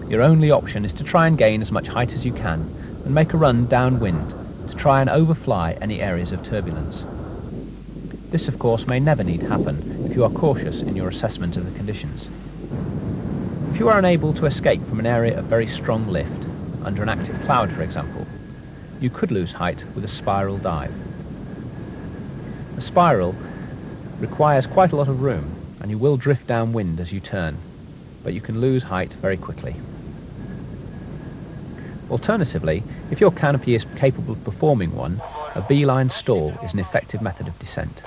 your only option is to try and gain as much height as you can and make a run downwind to try and overfly any areas of turbulence. This, of course, may never need happen if you are cautious in your assessment of the conditions. If you are unable to escape from an area of very strong lift, under an active cloud for example, you could lose height with a spiral dive. The spiral requires quite a lot of room, and you will drift downwind as you turn, but you can lose height very quickly. Alternatively, if your canopy is capable of performing one, a beeline stall is an effective method of descent.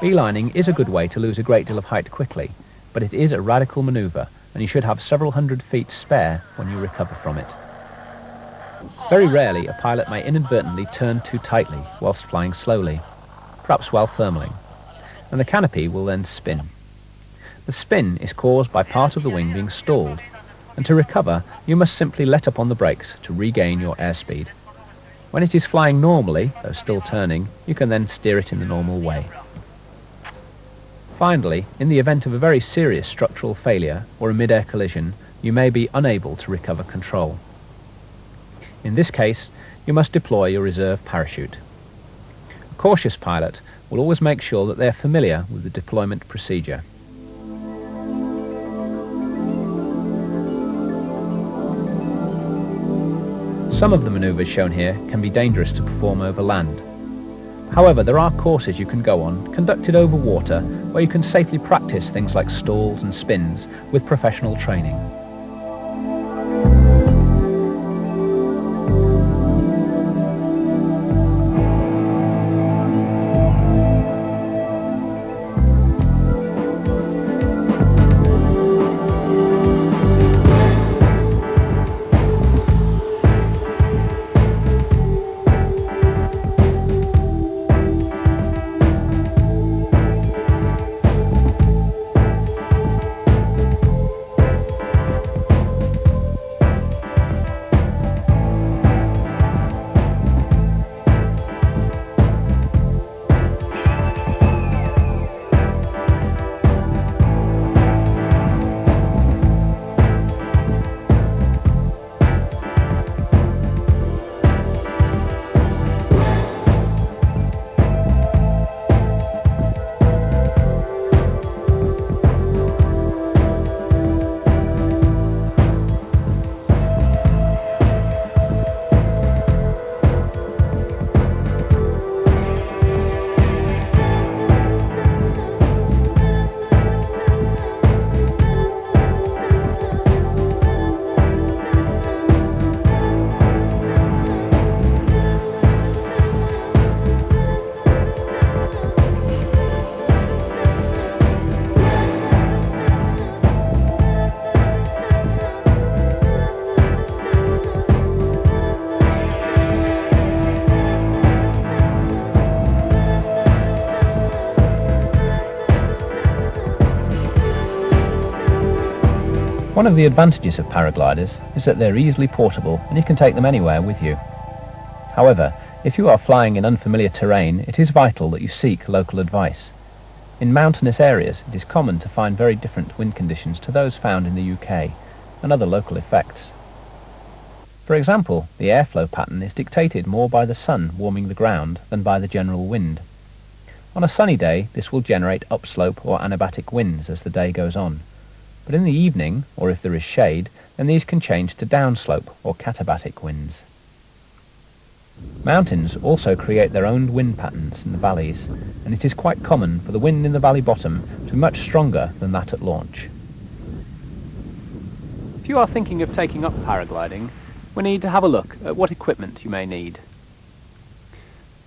Beelining is a good way to lose a great deal of height quickly, but it is a radical manoeuvre, and you should have several hundred feet spare when you recover from it. Very rarely a pilot may inadvertently turn too tightly whilst flying slowly, perhaps while thermaling, and the canopy will then spin. The spin is caused by part of the wing being stalled, and to recover you must simply let up on the brakes to regain your airspeed. When it is flying normally, though still turning, you can then steer it in the normal way. Finally, in the event of a very serious structural failure or a mid-air collision, you may be unable to recover control. In this case, you must deploy your reserve parachute. A cautious pilot will always make sure that they are familiar with the deployment procedure. Some of the manoeuvres shown here can be dangerous to perform over land. However, there are courses you can go on, conducted over water, where you can safely practice things like stalls and spins with professional training. One of the advantages of paragliders is that they're easily portable and you can take them anywhere with you. However, if you are flying in unfamiliar terrain, it is vital that you seek local advice. In mountainous areas, it is common to find very different wind conditions to those found in the UK, and other local effects. For example, the airflow pattern is dictated more by the sun warming the ground than by the general wind. On a sunny day, this will generate upslope or anabatic winds as the day goes on. But in the evening, or if there is shade, then these can change to downslope or katabatic winds. Mountains also create their own wind patterns in the valleys, and it is quite common for the wind in the valley bottom to be much stronger than that at launch. If you are thinking of taking up paragliding, we need to have a look at what equipment you may need.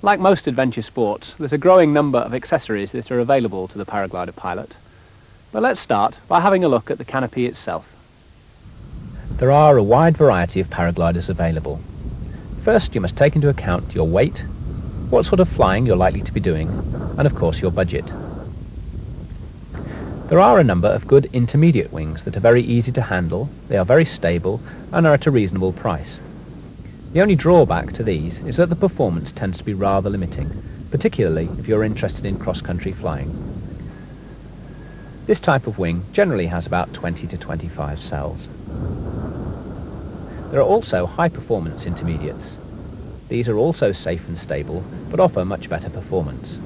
Like most adventure sports, there's a growing number of accessories that are available to the paraglider pilot. But let's start by having a look at the canopy itself. There are a wide variety of paragliders available. First, you must take into account your weight, what sort of flying you're likely to be doing, and of course your budget. There are a number of good intermediate wings that are very easy to handle, they are very stable, and are at a reasonable price. The only drawback to these is that the performance tends to be rather limiting, particularly if you're interested in cross-country flying. This type of wing generally has about 20 to 25 cells. There are also high-performance intermediates. These are also safe and stable, but offer much better performance.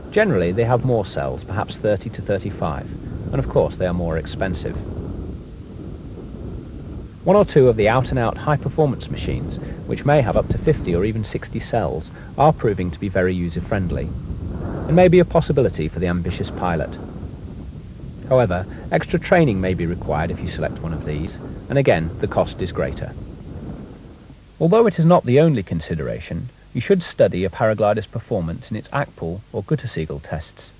Generally, they have more cells, perhaps 30 to 35, and of course they are more expensive. One or two of the out-and-out high-performance machines which may have up to 50 or even 60 cells, are proving to be very user-friendly, and may be a possibility for the ambitious pilot. However, extra training may be required if you select one of these, and again, the cost is greater. Although it is not the only consideration, you should study a paraglider's performance in its Akpol or Gütesiegel tests.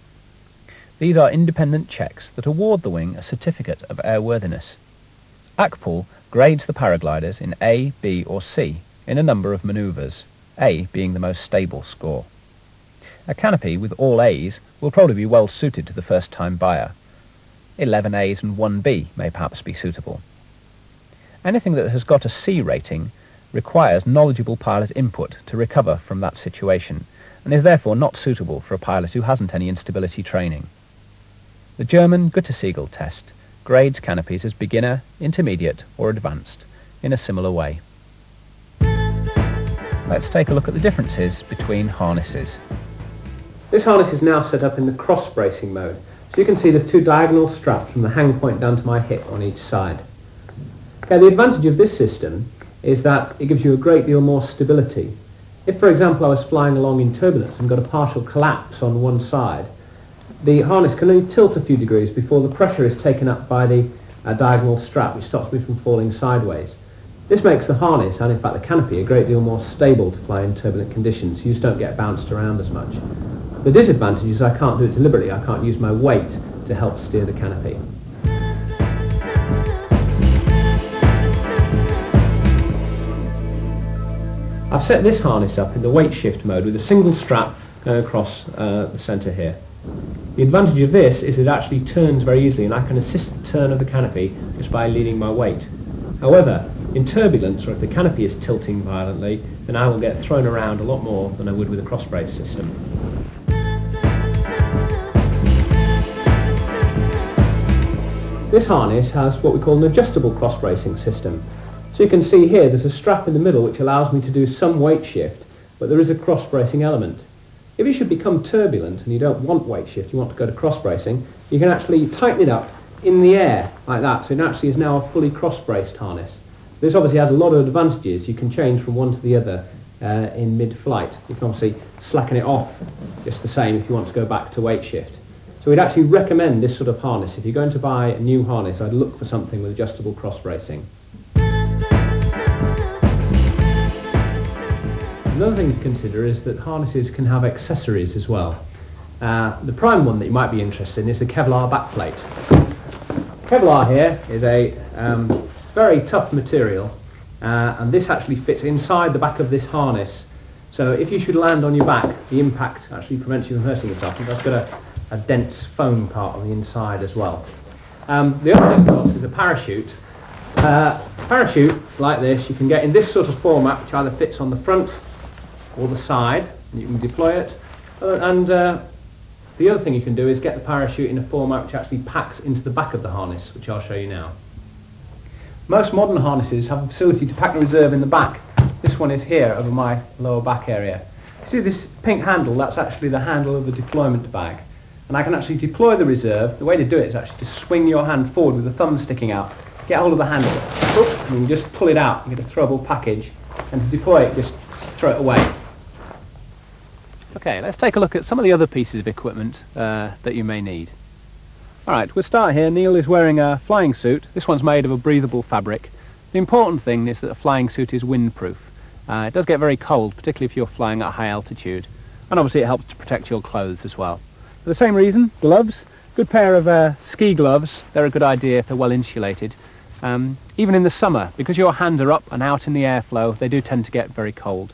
These are independent checks that award the wing a certificate of airworthiness. Akpol grades the paragliders in A, B or C in a number of manoeuvres, A being the most stable score. A canopy with all A's will probably be well suited to the first-time buyer. 11 A's and 1 B may perhaps be suitable. Anything that has got a C rating requires knowledgeable pilot input to recover from that situation, and is therefore not suitable for a pilot who hasn't any instability training. The German Gütesiegel test grades canopies as beginner, intermediate or advanced in a similar way. Let's take a look at the differences between harnesses. This harness is now set up in the cross-bracing mode, so you can see there's two diagonal straps from the hang point down to my hip on each side. Okay, the advantage of this system is that it gives you a great deal more stability. If, for example, I was flying along in turbulence and got a partial collapse on one side, the harness can only tilt a few degrees before the pressure is taken up by the diagonal strap, which stops me from falling sideways. This makes the harness, and in fact the canopy, a great deal more stable to fly in turbulent conditions. You just don't get bounced around as much. The disadvantage is I can't do it deliberately. I can't use my weight to help steer the canopy. I've set this harness up in the weight shift mode with a single strap going across the centre here. The advantage of this is it actually turns very easily, and I can assist the turn of the canopy just by leaning my weight. However, in turbulence, or if the canopy is tilting violently, then I will get thrown around a lot more than I would with a cross-brace system. This harness has what we call an adjustable cross-bracing system. So you can see here there's a strap in the middle which allows me to do some weight shift, but there is a cross-bracing element. If you should become turbulent and you don't want weight shift, you want to go to cross-bracing, you can actually tighten it up in the air like that, so it actually is now a fully cross-braced harness. This obviously has a lot of advantages. You can change from one to the other in mid-flight. You can obviously slacken it off just the same if you want to go back to weight shift. So we'd actually recommend this sort of harness. If you're going to buy a new harness, I'd look for something with adjustable cross-bracing. Another thing to consider is that harnesses can have accessories as well. The prime one that you might be interested in is the Kevlar backplate. Kevlar here is a very tough material, and this actually fits inside the back of this harness. So if you should land on your back, the impact actually prevents you from hurting yourself. And that's got a dense foam part on the inside as well. The other thing, of course, is a parachute. Parachute like this you can get in this sort of format, which either fits on the front or the side, and you can deploy it. The other thing you can do is get the parachute in a format which actually packs into the back of the harness, which I'll show you now. Most modern harnesses have a facility to pack the reserve in the back. This one is here over my lower back area. See this pink handle? That's actually the handle of the deployment bag. And I can actually deploy the reserve. The way to do it is actually to swing your hand forward with the thumb sticking out. Get hold of the handle, and you can just pull it out. You get a throwable package, and to deploy it, just throw it away. Okay, let's take a look at some of the other pieces of equipment that you may need. Alright, we'll start here. Neil is wearing a flying suit. This one's made of a breathable fabric. The important thing is that the flying suit is windproof. It does get very cold, particularly if you're flying at a high altitude, and obviously it helps to protect your clothes as well. For the same reason, gloves. Good pair of ski gloves. They're a good idea if they're well insulated. Even in the summer, because your hands are up and out in the airflow, they do tend to get very cold.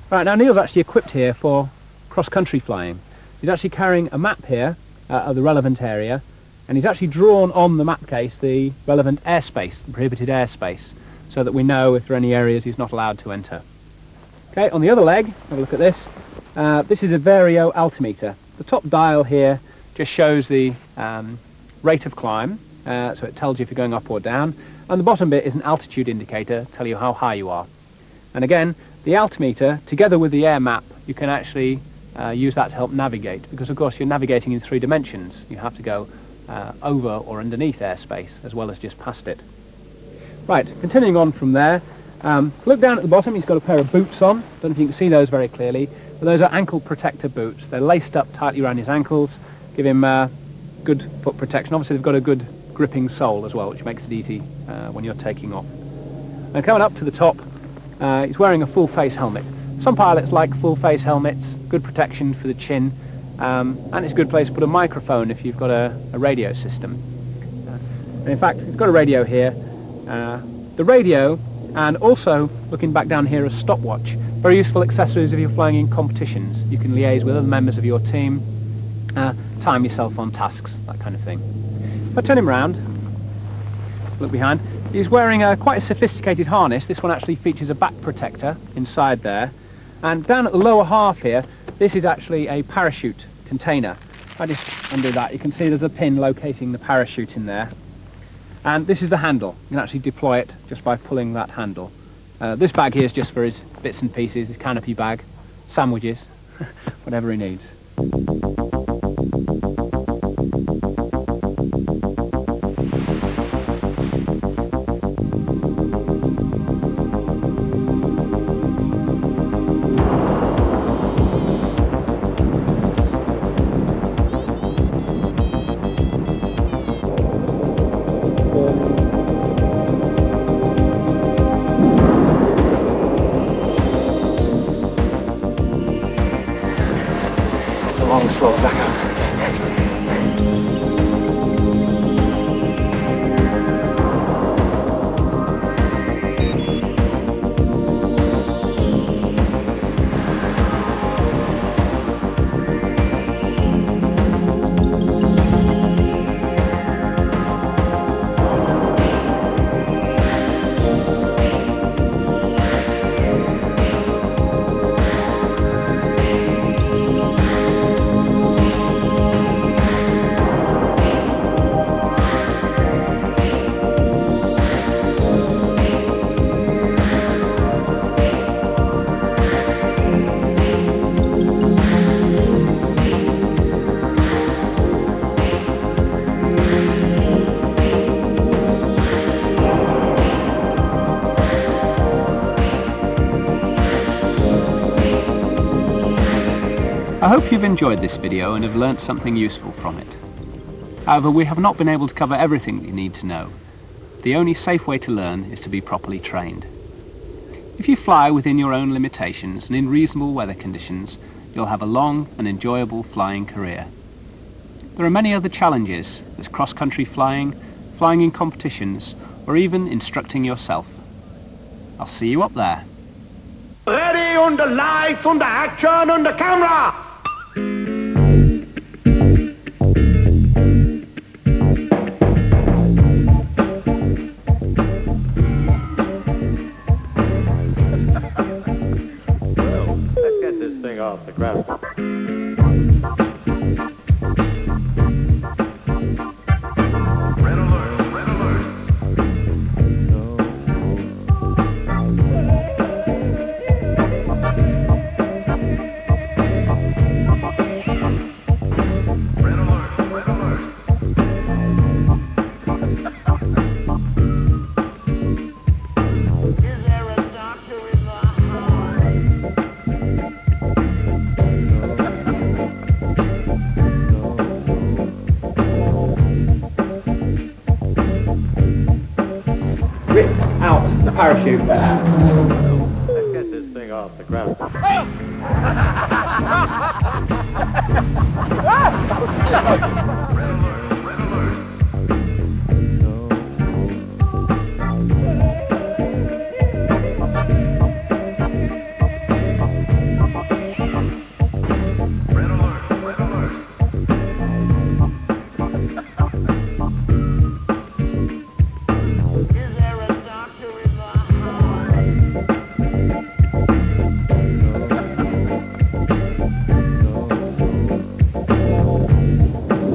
Right, now Neil's actually equipped here for cross-country flying. He's actually carrying a map here of the relevant area, and he's actually drawn on the map case the relevant airspace, the prohibited airspace, so that we know if there are any areas he's not allowed to enter. Okay, on the other leg, have a look at this. This is a Vario altimeter. The top dial here just shows the rate of climb, so it tells you if you're going up or down, and the bottom bit is an altitude indicator to tell you how high you are. And again, the altimeter, together with the air map, you can actually use that to help navigate, because of course you're navigating in 3 dimensions. You have to go over or underneath airspace as well as just past it. Right, continuing on from there, Look down at the bottom, he's got a pair of boots on. Don't know if you can see those very clearly, but those are ankle protector boots. They're laced up tightly around his ankles, give him good foot protection. Obviously they've got a good gripping sole as well, which makes it easy when you're taking off. And coming up to the top, he's wearing a full face helmet. Some pilots like full face helmets, good protection for the chin, and it's a good place to put a microphone if you've got a radio system. And in fact, he's got a radio here. The radio, and also looking back down here, a stopwatch. Very useful accessories if you're flying in competitions. You can liaise with other members of your team, time yourself on tasks, that kind of thing. If I turn him around, look behind, he's wearing quite a sophisticated harness. This one actually features a back protector inside there. And down at the lower half here, this is actually a parachute container. If I just undo that, you can see there's a pin locating the parachute in there. And this is the handle. You can actually deploy it just by pulling that handle. This bag here is just for his bits and pieces, his canopy bag, sandwiches, whatever he needs. Long, slow back up. I hope you've enjoyed this video and have learnt something useful from it. However, we have not been able to cover everything that you need to know. The only safe way to learn is to be properly trained. If you fly within your own limitations and in reasonable weather conditions, you'll have a long and enjoyable flying career. There are many other challenges. There's cross-country flying, flying in competitions, or even instructing yourself. I'll see you up there. Ready, under lights, under action, under camera! Let's get this thing off the ground. Rip out the parachute there. Let's get this thing off the ground.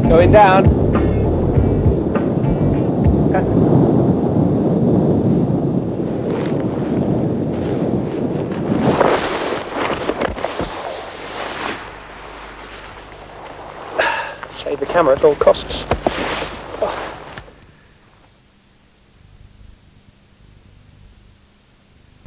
Going down. Okay. Save the camera at all costs.